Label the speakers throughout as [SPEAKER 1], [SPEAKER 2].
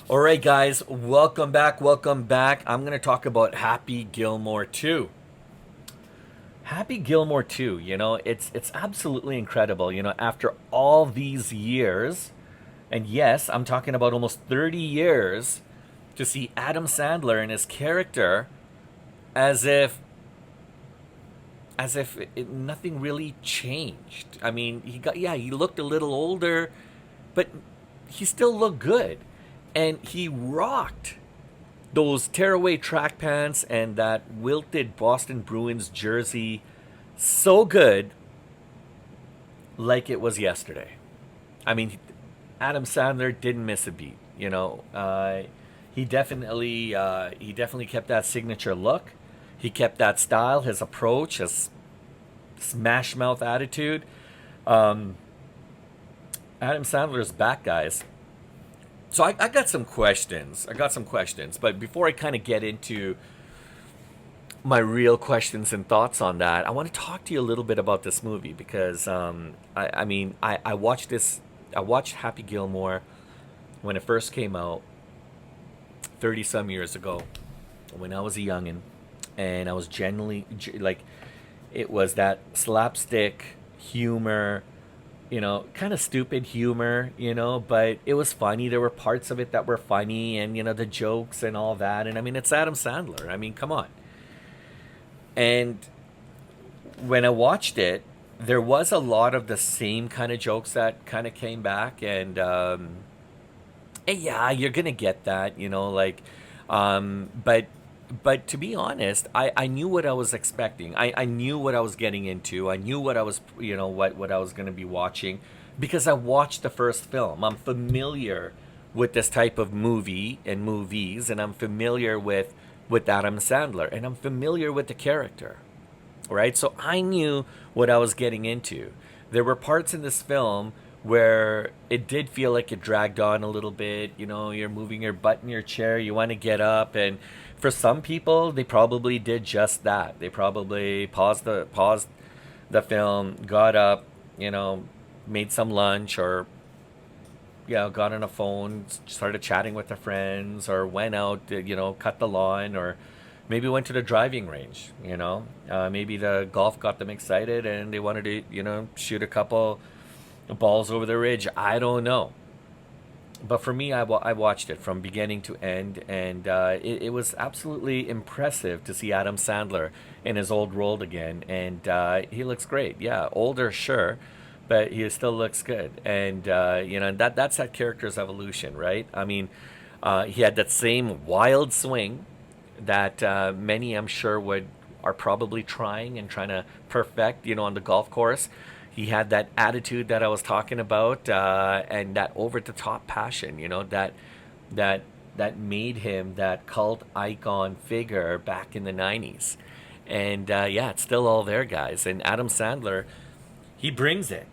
[SPEAKER 1] All right, guys, welcome back. Welcome back. I'm going to talk about Happy Gilmore 2. Happy Gilmore 2, it's absolutely incredible, after all these years, and yes, I'm talking about almost 30 years to see Adam Sandler and his character as if nothing really changed. I mean, he looked a little older, but he still looked good. And he rocked those tearaway track pants and that wilted Boston Bruins jersey so good, like it was yesterday. I mean, Adam Sandler didn't miss a beat. He definitely kept that signature look. He kept that style, his approach, his smash mouth attitude. Um, Adam Sandler's back, guys. So I got some questions. But before I kind of get into my real questions and thoughts on that, I want to talk to you a little bit about this movie because I watched this. I watched Happy Gilmore when it first came out 30 some years ago when I was a youngin', and I was generally like, it was that slapstick humor, kind of stupid humor, but it was funny. There were parts of it that were funny, and the jokes and all that. And I mean, it's Adam Sandler. I mean, come on. And when I watched it, there was a lot of the same kind of jokes that kind of came back, and yeah, you're gonna get that, but to be honest, I knew what I was expecting. I knew what I was getting into. I knew what I was, what I was going to be watching because I watched the first film. I'm familiar with this type of movie and movies, and I'm familiar with Adam Sandler, and I'm familiar with the character, right? So I knew what I was getting into. There were parts in this film where it did feel like it dragged on a little bit. You're moving your butt in your chair, you want to get up, and for some people, they probably did just that. They probably paused the film, got up, made some lunch, or got on a phone, started chatting with their friends, or went out, cut the lawn, or maybe went to the driving range. Maybe the golf got them excited and they wanted to, shoot a couple balls over the ridge. I don't know. But for me, I watched it from beginning to end, and it was absolutely impressive to see Adam Sandler in his old role again. And he looks great. Yeah, older, sure, but he still looks good. And that's that character's evolution, right? I mean, he had that same wild swing that many, I'm sure, would are probably trying to perfect, on the golf course. He had that attitude that I was talking about, and that over the top passion, that that made him that cult icon figure back in the '90s. And yeah, it's still all there, guys. And Adam Sandler, he brings it.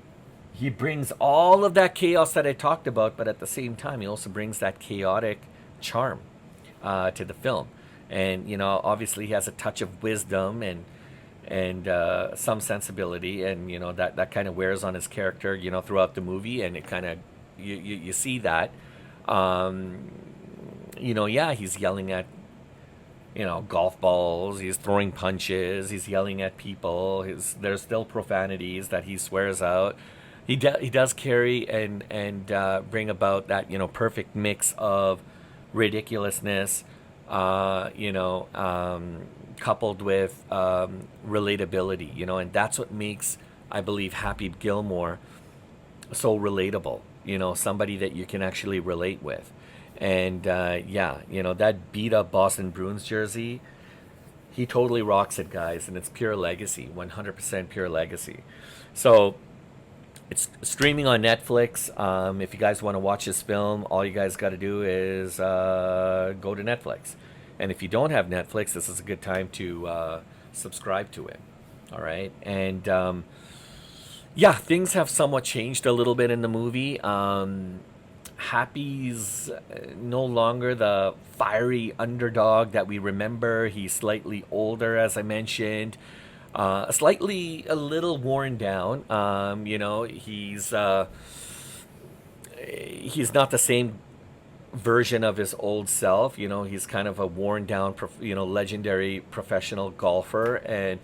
[SPEAKER 1] He brings all of that chaos that I talked about, but at the same time, he also brings that chaotic charm to the film. And obviously, he has a touch of wisdom and some sensibility, and that kind of wears on his character, throughout the movie, and it kind of you see that. Um, yeah, he's yelling at golf balls. He's throwing punches. He's yelling at people. There's still profanities that he swears out. He does carry and bring about that perfect mix of ridiculousness, coupled with relatability, and that's what makes, I believe, Happy Gilmore so relatable. Somebody that you can actually relate with. And yeah, that beat up Boston Bruins jersey, he totally rocks it, guys, and it's pure legacy, 100% pure legacy. So it's streaming on Netflix. If you guys want to watch this film, all you guys got to do is go to Netflix. And if you don't have Netflix, this is a good time to subscribe to it. All right. And yeah, things have somewhat changed a little bit in the movie. Happy's no longer the fiery underdog that we remember. He's slightly older, as I mentioned, slightly a little worn down. He's not the same version of his old self. You know, he's kind of a worn down, legendary professional golfer, and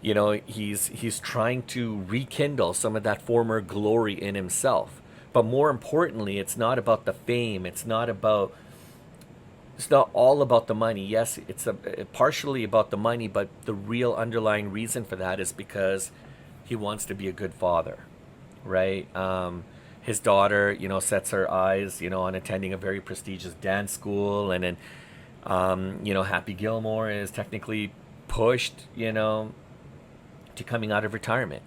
[SPEAKER 1] he's trying to rekindle some of that former glory in himself. But more importantly, it's not about the fame. It's not all about the money. Yes, it's partially about the money, but the real underlying reason for that is because he wants to be a good father, right? His daughter, sets her eyes, on attending a very prestigious dance school, and then, Happy Gilmore is technically pushed, to coming out of retirement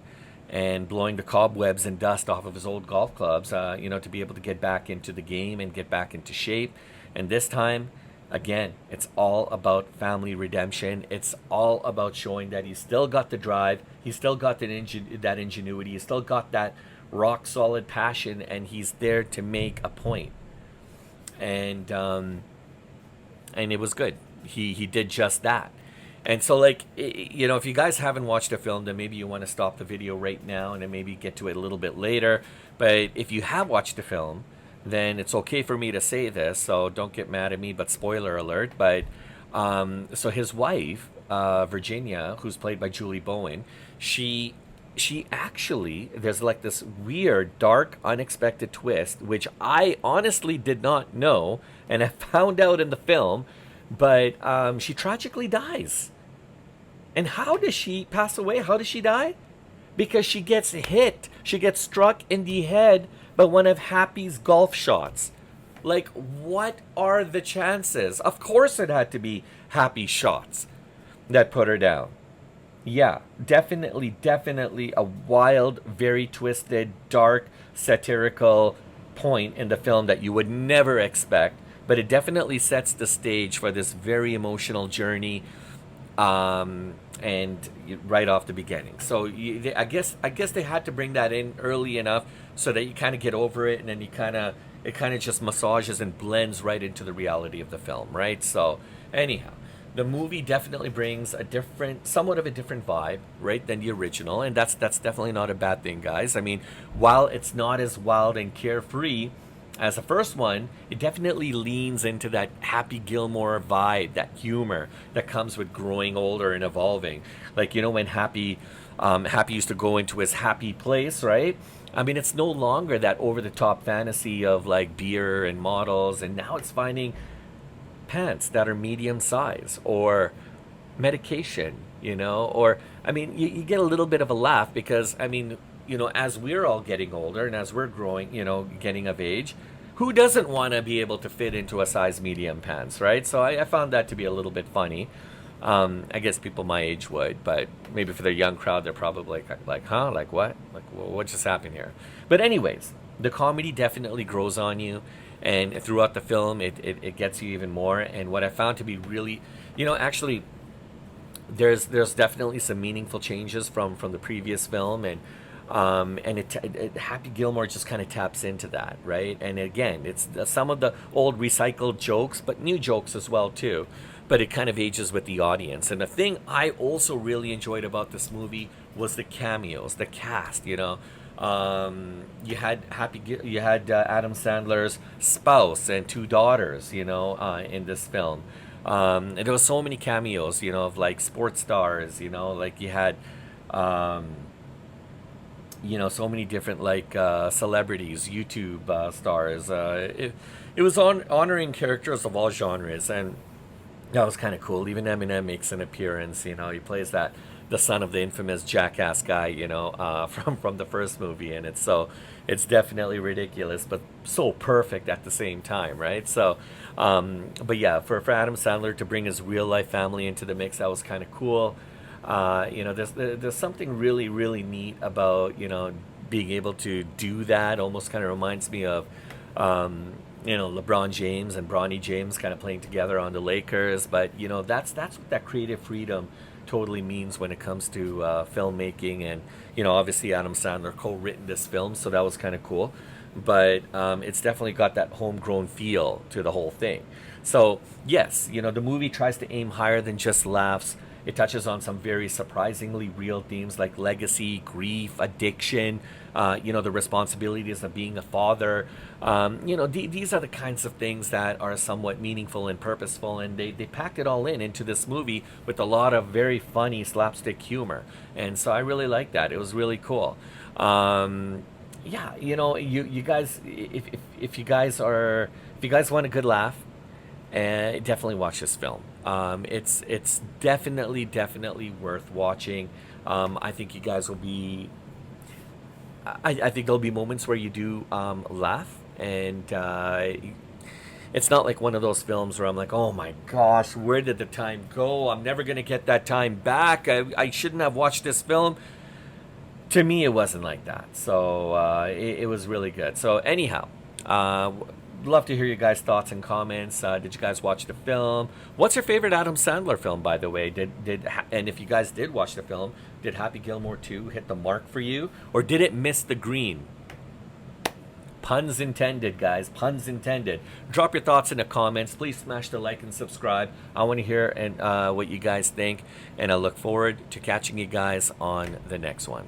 [SPEAKER 1] and blowing the cobwebs and dust off of his old golf clubs, to be able to get back into the game and get back into shape. And this time, again, it's all about family redemption. It's all about showing that he's still got the drive, he's still got that ingenuity, he's still got that rock solid passion, and he's there to make a point. And it was good. He did just that. And so, like, if you guys haven't watched the film, then maybe you want to stop the video right now and then maybe get to it a little bit later. But if you have watched the film, then it's okay for me to say this, so don't get mad at me, but spoiler alert. But so his wife, Virginia, who's played by Julie Bowen, she actually, there's like this weird, dark, unexpected twist, which I honestly did not know, and I found out in the film, but she tragically dies. And how does she pass away? How does she die? Because she gets hit. She gets struck in the head by one of Happy's golf shots. Like, what are the chances? Of course it had to be Happy's shots that put her down. Yeah, definitely a wild, very twisted, dark, satirical point in the film that you would never expect. But it definitely sets the stage for this very emotional journey, and right off the beginning. So I guess they had to bring that in early enough so that you kind of get over it, and then it kind of just massages and blends right into the reality of the film, right? So anyhow, the movie definitely brings somewhat of a different vibe, right, than the original, and that's definitely not a bad thing, guys. I mean, while it's not as wild and carefree as the first one, it definitely leans into that Happy Gilmore vibe, that humor that comes with growing older and evolving. Like, when Happy used to go into his happy place, right? I mean, it's no longer that over-the-top fantasy of like beer and models, and now it's finding pants that are medium size, or medication, or, I mean, you get a little bit of a laugh because, I mean, as we're all getting older and as we're growing, getting of age, who doesn't want to be able to fit into a size medium pants, right? So I found that to be a little bit funny. I guess people my age would, but maybe for the young crowd, they're probably like, huh? Like what? Like, what just happened here? But anyways, the comedy definitely grows on you, and throughout the film, it gets you even more. And what I found to be really, actually, there's definitely some meaningful changes from the previous film, and Happy Gilmore just kind of taps into that, right? And again, it's some of the old recycled jokes, but new jokes as well too. But it kind of ages with the audience. And the thing I also really enjoyed about this movie was the cameos, the cast. You had Adam Sandler's spouse and two daughters, in this film. And there was so many cameos, of like sports stars, like you had. So many different like celebrities, YouTube stars. It was honoring characters of all genres, and that was kind of cool. Even Eminem makes an appearance. He plays the son of the infamous jackass guy, from the first movie, and it's definitely ridiculous, but so perfect at the same time, right? So, but yeah, for Adam Sandler to bring his real life family into the mix, that was kind of cool. There's something really, really neat about, being able to do that. Almost kind of reminds me of, LeBron James and Bronny James kind of playing together on the Lakers. But, that's what that creative freedom totally means when it comes to filmmaking. And, obviously Adam Sandler co-written this film, so that was kind of cool. But it's definitely got that homegrown feel to the whole thing. So, yes, the movie tries to aim higher than just laughs. It touches on some very surprisingly real themes like legacy, grief, addiction, the responsibilities of being a father. These are the kinds of things that are somewhat meaningful and purposeful, and they packed it all in into this movie with a lot of very funny slapstick humor. And so I really like that. It was really cool. Yeah, you guys, if you guys want a good laugh, definitely watch this film. It's definitely worth watching. I think you guys will be. I think there'll be moments where you do laugh, and it's not like one of those films where I'm like, oh my gosh, where did the time go? I'm never gonna get that time back. I shouldn't have watched this film. To me, it wasn't like that. So it was really good. So anyhow, love to hear your guys' thoughts and comments. Did you guys watch the film? What's your favorite Adam Sandler film, by the way? And if you guys did watch the film, did Happy Gilmore 2 hit the mark for you, or did it miss the green? Puns intended, guys. Puns intended. Drop your thoughts in the comments. Please smash the like and subscribe. I want to hear what you guys think, and I look forward to catching you guys on the next one.